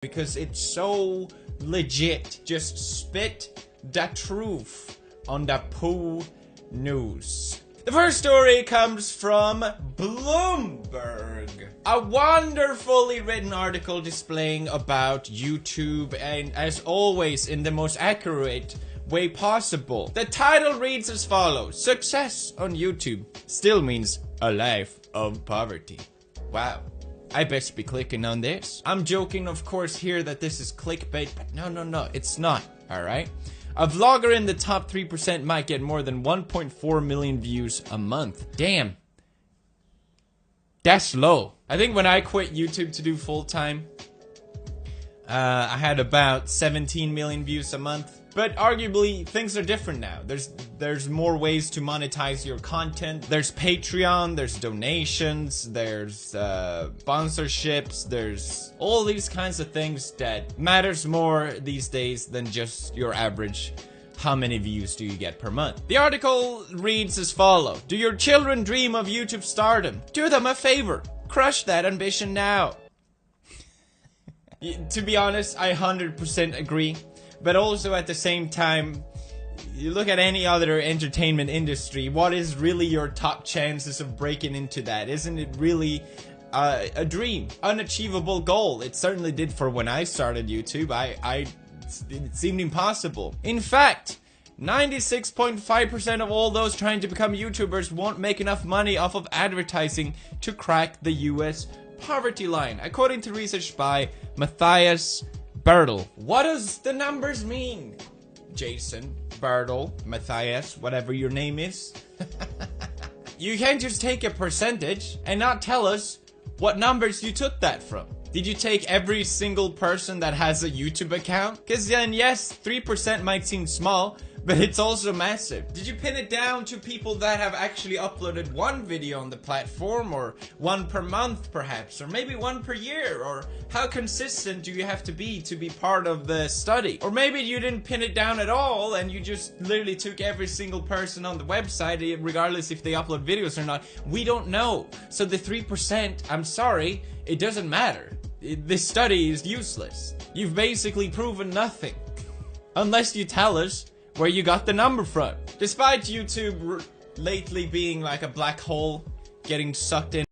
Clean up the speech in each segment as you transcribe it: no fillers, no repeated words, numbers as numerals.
because it's so legit. Just spit the truth on the poo news. The first story comes from Bloomberg. A wonderfully written article displaying about YouTube, and as always in the most accurate way possible. The title reads as follows: Success on YouTube still means a life of poverty. Wow. I best be clicking on this. I'm joking, of course, here that this is clickbait, but no, it's not, alright? A vlogger in the top 3% might get more than 1.4 million views a month. Damn. That's low. I think when I quit YouTube to do full-time, I had about 17 million views a month. But arguably, things are different now. There's more ways to monetize your content. There's Patreon, there's donations, there's sponsorships, there's all these kinds of things that matters more these days than just your average how many views do you get per month. The article reads as follows: Do your children dream of YouTube stardom? Do them a favor. Crush that ambition now. To be honest, I 100% agree. But also at the same time, you look at any other entertainment industry, what is really your top chances of breaking into that? Isn't it really a dream? Unachievable goal. It certainly did for when I started YouTube. It seemed impossible. In fact, 96.5% of all those trying to become YouTubers won't make enough money off of advertising to crack the US poverty line, according to research by Matthias Bertel. What does the numbers mean? Jason, Bertel, Matthias, whatever your name is. You can't just take a percentage and not tell us what numbers you took that from. Did you take every single person that has a YouTube account? Because then yes, 3% might seem small, but it's also massive. Did you pin it down to people that have actually uploaded one video on the platform, or one per month perhaps, or maybe one per year? Or how consistent do you have to be part of the study? Or maybe you didn't pin it down at all and you just literally took every single person on the website, regardless if they upload videos or not. We don't know. So the 3%, I'm sorry, it doesn't matter. This study is useless. You've basically proven nothing. Unless you tell us where you got the number from. Despite YouTube lately being like a black hole, getting sucked in.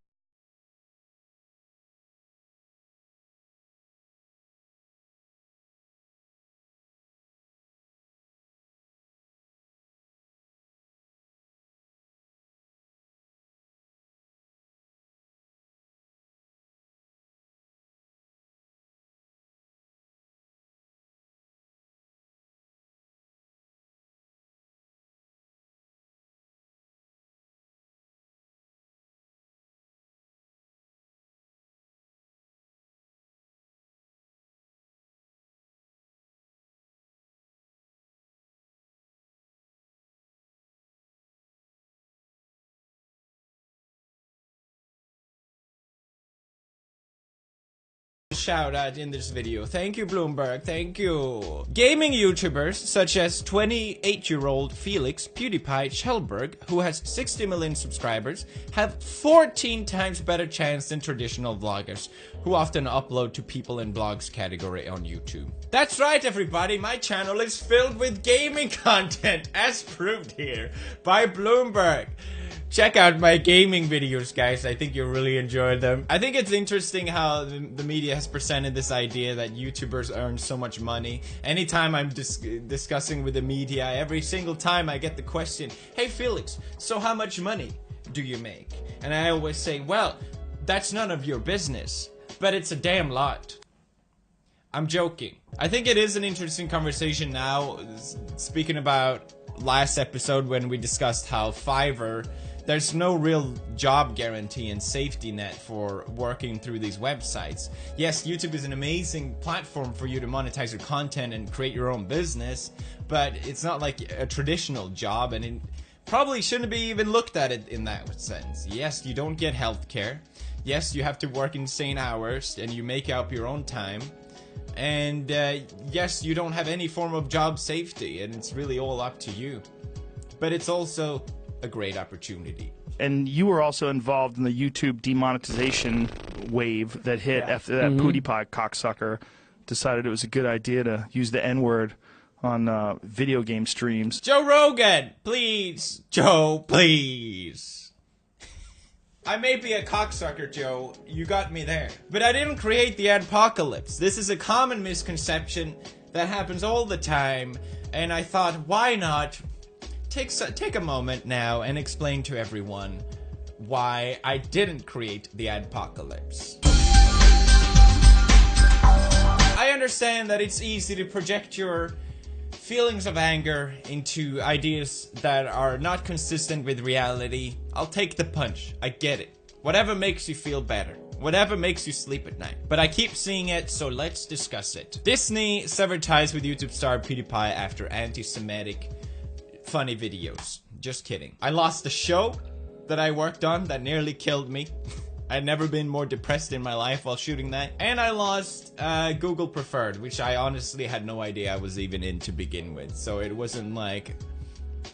Shout out in this video. Thank you, Bloomberg. Thank you. Gaming YouTubers such as 28-year-old Felix PewDiePie Schellberg, who has 60 million subscribers, have 14 times better chance than traditional vloggers, who often upload to people in blogs category on YouTube. That's right, everybody. My channel is filled with gaming content, as proved here by Bloomberg. Check out my gaming videos, guys. I think you'll really enjoy them. I think it's interesting how the media has presented this idea that YouTubers earn so much money. Anytime I'm discussing with the media, every single time I get the question, hey Felix, so how much money do you make? And I always say, well, that's none of your business, but it's a damn lot. I'm joking. I think it is an interesting conversation now, speaking about last episode when we discussed how Fiverr, there's no real job guarantee and safety net for working through these websites. Yes, YouTube is an amazing platform for you to monetize your content and create your own business, but it's not like a traditional job, and it probably shouldn't be even looked at it in that sense. Yes, you don't get healthcare. Yes, you have to work insane hours and you make up your own time. And yes, you don't have any form of job safety, and it's really all up to you. But it's also a great opportunity. And you were also involved in the YouTube demonetization wave that hit after that PewDiePie cocksucker decided it was a good idea to use the N-word on video game streams. Joe Rogan, please. Joe, please. I may be a cocksucker, Joe. You got me there. But I didn't create the adpocalypse. This is a common misconception that happens all the time. And I thought, why not take a moment now and explain to everyone why I didn't create the adpocalypse. I understand that it's easy to project your feelings of anger into ideas that are not consistent with reality. I'll take the punch. I get it. Whatever makes you feel better. Whatever makes you sleep at night. But I keep seeing it, so let's discuss it. Disney severed ties with YouTube star PewDiePie after anti-Semitic funny videos. Just kidding. I lost a show that I worked on that nearly killed me. I'd never been more depressed in my life while shooting that. And I lost Google Preferred, which I honestly had no idea I was even in to begin with. So it wasn't like,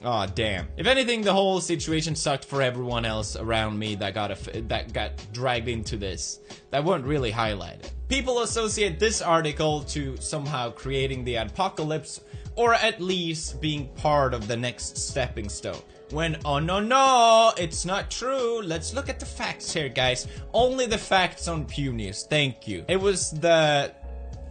aw, damn. If anything, the whole situation sucked for everyone else around me that got dragged into this. That weren't really highlighted. People associate this article to somehow creating the adpocalypse, or at least being part of the next stepping stone. When, oh no, it's not true. Let's look at the facts here, guys. Only the facts on Pew News. Thank you. It was the,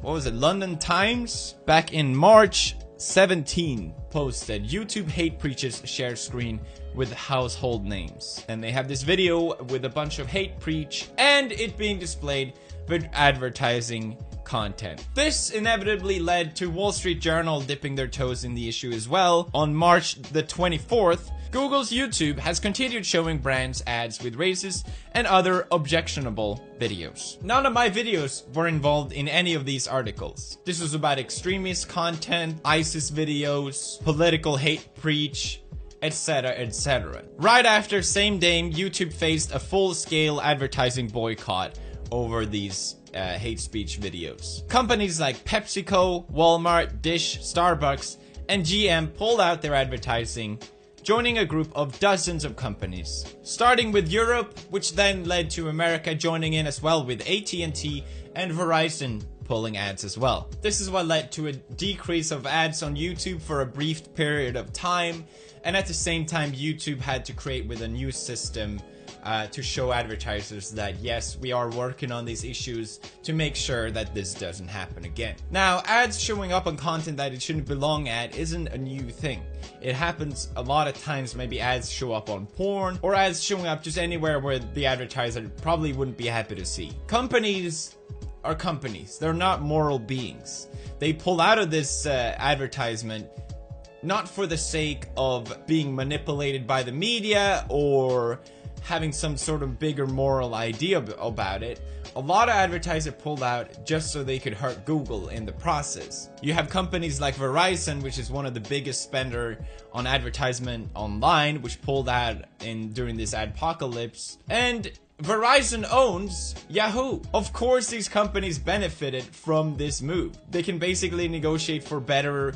what was it, London Times? Back in March 17 posted, YouTube hate preachers share screen with household names. And they have this video with a bunch of hate preach and it being displayed with advertising content. This inevitably led to Wall Street Journal dipping their toes in the issue as well. On March the 24th, Google's YouTube has continued showing brands ads with racist and other objectionable videos. None of my videos were involved in any of these articles. This was about extremist content, ISIS videos, political hate preach, etc, etc. Right after, same day, YouTube faced a full-scale advertising boycott over these hate speech videos. Companies like PepsiCo, Walmart, Dish, Starbucks, and GM pulled out their advertising, joining a group of dozens of companies. Starting with Europe, which then led to America joining in as well, with AT&T and Verizon pulling ads as well. This is what led to a decrease of ads on YouTube for a brief period of time, and at the same time YouTube had to create with a new system to show advertisers that yes, we are working on these issues to make sure that this doesn't happen again. Now, ads showing up on content that it shouldn't belong at isn't a new thing. It happens a lot of times. Maybe ads show up on porn, or ads showing up just anywhere where the advertiser probably wouldn't be happy to see. Companies are companies. They're not moral beings. They pull out of this advertisement not for the sake of being manipulated by the media or having some sort of bigger moral idea about it. A lot of advertisers pulled out just so they could hurt Google in the process. You have companies like Verizon, which is one of the biggest spender on advertisement online, which pulled out during this adpocalypse. And Verizon owns Yahoo. Of course, these companies benefited from this move. They can basically negotiate for better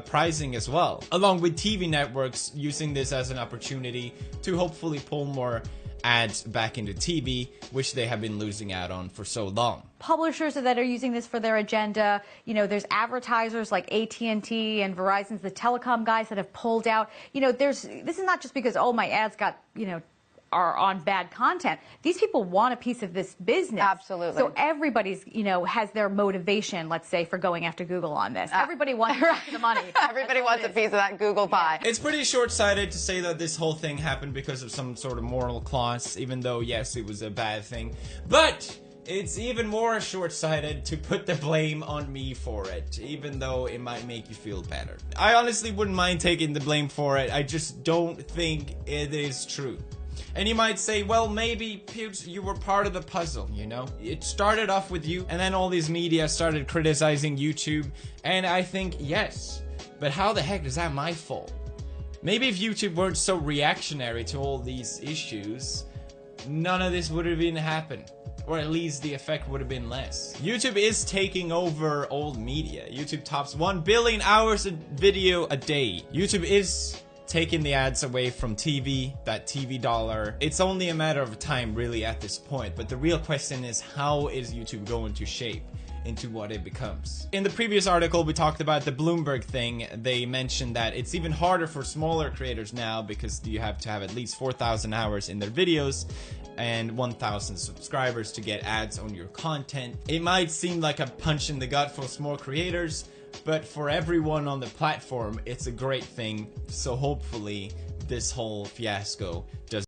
pricing as well, along with TV networks using this as an opportunity to hopefully pull more ads back into TV, which they have been losing out on for so long. Publishers that are using this for their agenda, you know, there's advertisers like AT&T and Verizon's, the telecom guys that have pulled out. You know, this is not just because, oh, my ads got, you know, are on bad content. These people want a piece of this business. Absolutely. So everybody's, you know, has their motivation, let's say, for going after Google on this. Everybody wants the money. Everybody wants a piece of that Google pie. It's pretty short-sighted to say that this whole thing happened because of some sort of moral clause, even though, yes, it was a bad thing. But it's even more short-sighted to put the blame on me for it, even though it might make you feel better. I honestly wouldn't mind taking the blame for it. I just don't think it is true. And you might say, well, maybe you were part of the puzzle, you know? It started off with you, and then all these media started criticizing YouTube, and I think, yes. But how the heck is that my fault? Maybe if YouTube weren't so reactionary to all these issues, none of this would have even happened. Or at least the effect would have been less. YouTube is taking over old media. YouTube tops 1 billion hours of video a day. YouTube is taking the ads away from TV, that TV dollar. It's only a matter of time really at this point, but the real question is, how is YouTube going to shape? into what it becomes. In the previous article, we talked about the Bloomberg thing. They mentioned that it's even harder for smaller creators now because you have to have at least 4,000 hours in their videos and 1,000 subscribers to get ads on your content. It might seem like a punch in the gut for small creators, but for everyone on the platform, it's a great thing. So hopefully this whole fiasco does